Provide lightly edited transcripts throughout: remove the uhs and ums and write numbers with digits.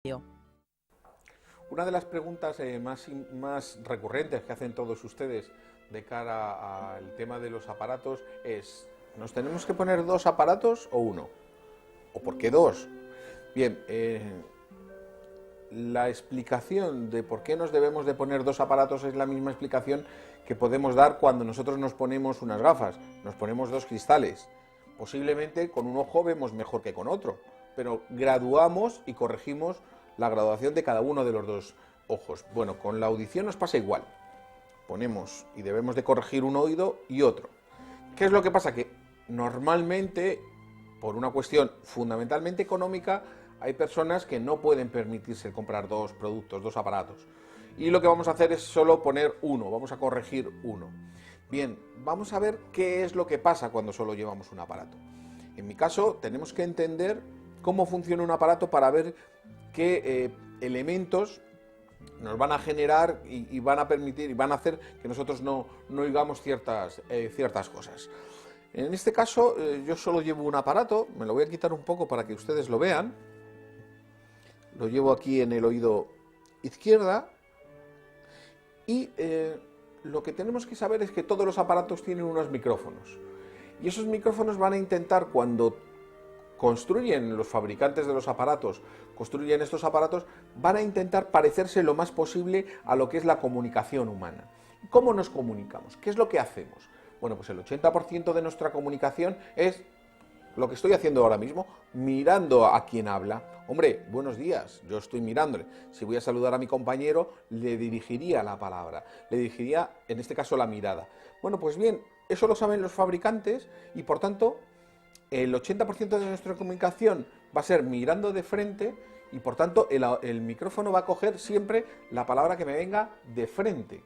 Una de las preguntas más recurrentes que hacen todos ustedes de cara al tema de los aparatos es: ¿nos tenemos que poner dos aparatos o uno? ¿O por qué dos? Bien, la explicación de por qué nos debemos de poner dos aparatos es la misma explicación que podemos dar cuando nosotros nos ponemos unas gafas. Nos ponemos dos cristales. Posiblemente con un ojo vemos mejor que con otro, pero graduamos y corregimos la graduación de cada uno de los dos ojos. Bueno, con la audición nos pasa igual. Ponemos y debemos de corregir un oído y otro. ¿Qué es lo que pasa? Que normalmente, por una cuestión fundamentalmente económica, hay personas que no pueden permitirse comprar dos productos, dos aparatos. Y lo que vamos a hacer es solo poner uno, vamos a corregir uno. Bien, vamos a ver qué es lo que pasa cuando solo llevamos un aparato. En mi caso, tenemos que entender cómo funciona un aparato para ver qué elementos nos van a generar y van a permitir y van a hacer que nosotros no oigamos ciertas cosas. En este caso, yo solo llevo un aparato, me lo voy a quitar un poco para que ustedes lo vean. Lo llevo aquí en el oído izquierda y lo que tenemos que saber es que todos los aparatos tienen unos micrófonos. Y esos micrófonos van a intentar, cuando construyen los fabricantes de los aparatos, construyen estos aparatos, van a intentar parecerse lo más posible a lo que es la comunicación humana. ¿Cómo nos comunicamos? ¿Qué es lo que hacemos? Bueno, pues el 80% de nuestra comunicación es lo que estoy haciendo ahora mismo, mirando a quien habla. Hombre, buenos días, yo estoy mirándole. Si voy a saludar a mi compañero, le dirigiría la palabra, le dirigiría, en este caso, la mirada. Bueno, pues bien, eso lo saben los fabricantes y, por tanto, el 80% de nuestra comunicación va a ser mirando de frente y, por tanto, el micrófono va a coger siempre la palabra que me venga de frente.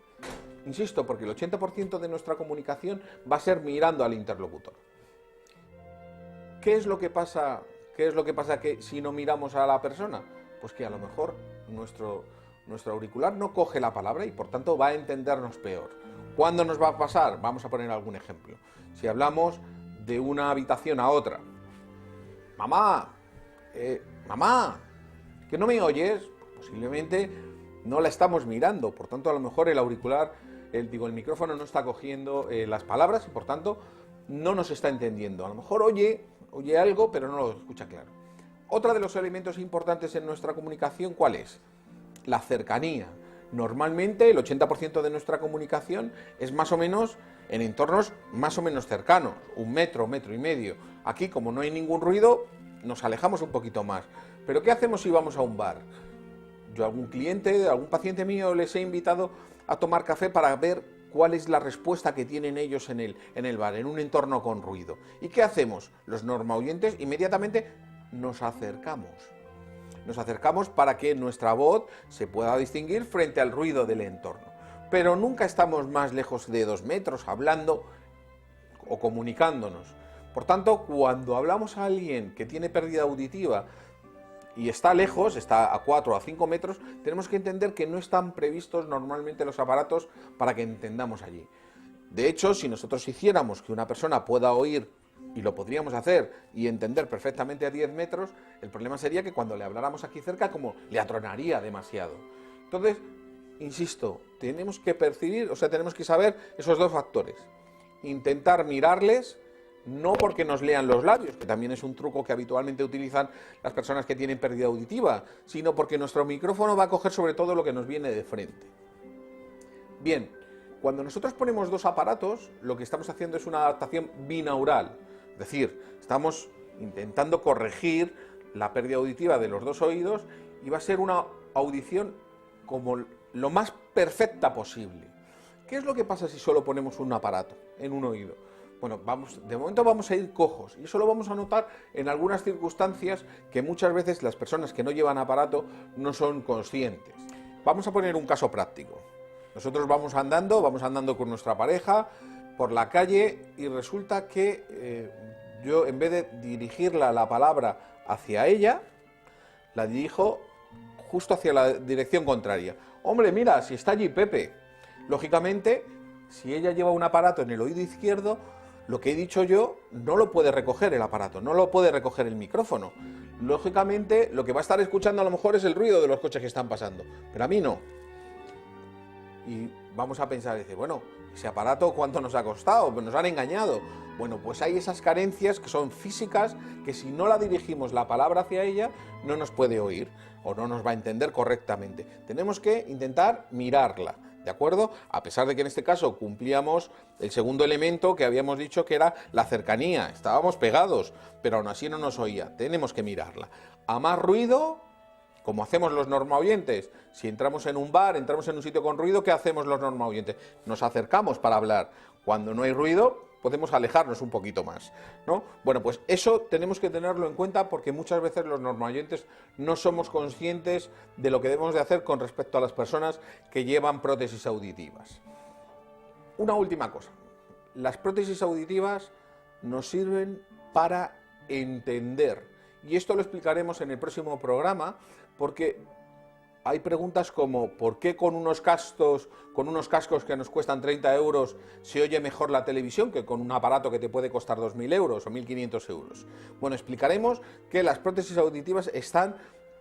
Insisto, porque el 80% de nuestra comunicación va a ser mirando al interlocutor. ¿Qué es lo que pasa? Que si no miramos a la persona? Pues que a lo mejor nuestro auricular no coge la palabra y, por tanto, va a entendernos peor. ¿Cuándo nos va a pasar? Vamos a poner algún ejemplo. Si hablamos de una habitación a otra: mamá, mamá, ¿que no me oyes? Posiblemente no la estamos mirando, por tanto, a lo mejor el auricular, el micrófono no está cogiendo las palabras y, por tanto, no nos está entendiendo. A lo mejor oye algo, pero no lo escucha claro. Otro de los elementos importantes en nuestra comunicación, ¿cuál es? La cercanía. Normalmente el 80% de nuestra comunicación es más o menos en entornos más o menos cercanos, 1 metro, 1,5 metros. Aquí, como no hay ningún ruido, nos alejamos un poquito más. ¿Pero qué hacemos si vamos a un bar? Yo a algún cliente, a algún paciente mío les he invitado a tomar café para ver cuál es la respuesta que tienen ellos en el bar, en un entorno con ruido. ¿Y qué hacemos? Los normoyentes inmediatamente nos acercamos. Nos acercamos para que nuestra voz se pueda distinguir frente al ruido del entorno. Pero nunca estamos más lejos de 2 metros hablando o comunicándonos. Por tanto, cuando hablamos a alguien que tiene pérdida auditiva y está lejos, está a 4 o a 5 metros, tenemos que entender que no están previstos normalmente los aparatos para que entendamos allí. De hecho, si nosotros hiciéramos que una persona pueda oír, y lo podríamos hacer y entender perfectamente a 10 metros, el problema sería que cuando le habláramos aquí cerca, como le atronaría demasiado. Entonces, insisto, tenemos que percibir, tenemos que saber esos dos factores. Intentar mirarles, no porque nos lean los labios, que también es un truco que habitualmente utilizan las personas que tienen pérdida auditiva, sino porque nuestro micrófono va a coger sobre todo lo que nos viene de frente. Bien, cuando nosotros ponemos dos aparatos, lo que estamos haciendo es una adaptación binaural, es decir, estamos intentando corregir la pérdida auditiva de los dos oídos y va a ser una audición como lo más perfecta posible. ¿Qué es lo que pasa si solo ponemos un aparato en un oído? Bueno, de momento vamos a ir cojos y eso lo vamos a notar en algunas circunstancias que muchas veces las personas que no llevan aparato no son conscientes. Vamos a poner un caso práctico. Nosotros vamos andando con nuestra pareja por la calle y resulta que yo, en vez de dirigirla la palabra hacia ella, la dirijo justo hacia la dirección contraria. Hombre, mira, si está allí Pepe. Lógicamente, si ella lleva un aparato en el oído izquierdo, lo que he dicho yo no lo puede recoger el aparato, no lo puede recoger el micrófono. lógicamente lo que va a estar escuchando a lo mejor es el ruido de los coches que están pasando, pero a mí no. Y vamos a pensar, dice, bueno, ese aparato ¿cuánto nos ha costado? Pues nos han engañado. Bueno, pues hay esas carencias que son físicas, que si no la dirigimos la palabra hacia ella, no nos puede oír o no nos va a entender correctamente. Tenemos que intentar mirarla, ¿de acuerdo? A pesar de que en este caso cumplíamos el segundo elemento que habíamos dicho, que era la cercanía. Estábamos pegados, pero aún así no nos oía. Tenemos que mirarla. A más ruido, como hacemos los normoyentes, si entramos en un bar, entramos en un sitio con ruido, ¿qué hacemos los normoyentes? Nos acercamos para hablar. Cuando no hay ruido, podemos alejarnos un poquito más, ¿no? Bueno, pues eso tenemos que tenerlo en cuenta, porque muchas veces los normoyentes no somos conscientes de lo que debemos de hacer con respecto a las personas que llevan prótesis auditivas. Una última cosa, las prótesis auditivas nos sirven para entender, y esto lo explicaremos en el próximo programa, porque hay preguntas como ¿por qué con unos cascos que nos cuestan 30 euros se oye mejor la televisión que con un aparato que te puede costar 2.000 euros o 1.500 euros? Bueno, explicaremos que las prótesis auditivas están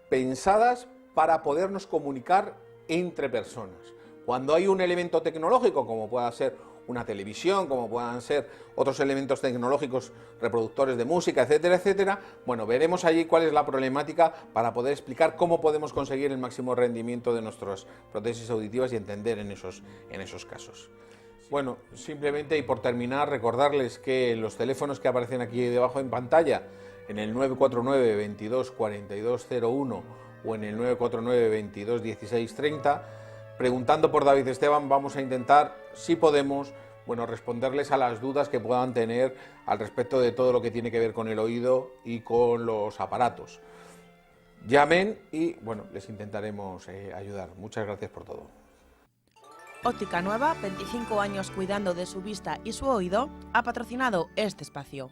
pensadas para podernos comunicar entre personas. Cuando hay un elemento tecnológico, como pueda ser una televisión, como puedan ser otros elementos tecnológicos, reproductores de música, etcétera, etcétera, bueno, veremos allí cuál es la problemática para poder explicar cómo podemos conseguir el máximo rendimiento de nuestras prótesis auditivas y entender en esos casos. Bueno, simplemente, y por terminar, recordarles que los teléfonos que aparecen aquí debajo en pantalla, en el 949 22 4201 o en el 949 22 16 30, preguntando por David Esteban, vamos a intentar, si podemos, bueno, responderles a las dudas que puedan tener al respecto de todo lo que tiene que ver con el oído y con los aparatos. Llamen y, bueno, les intentaremos ayudar. Muchas gracias por todo. Óptica Nueva, 25 años cuidando de su vista y su oído, ha patrocinado este espacio.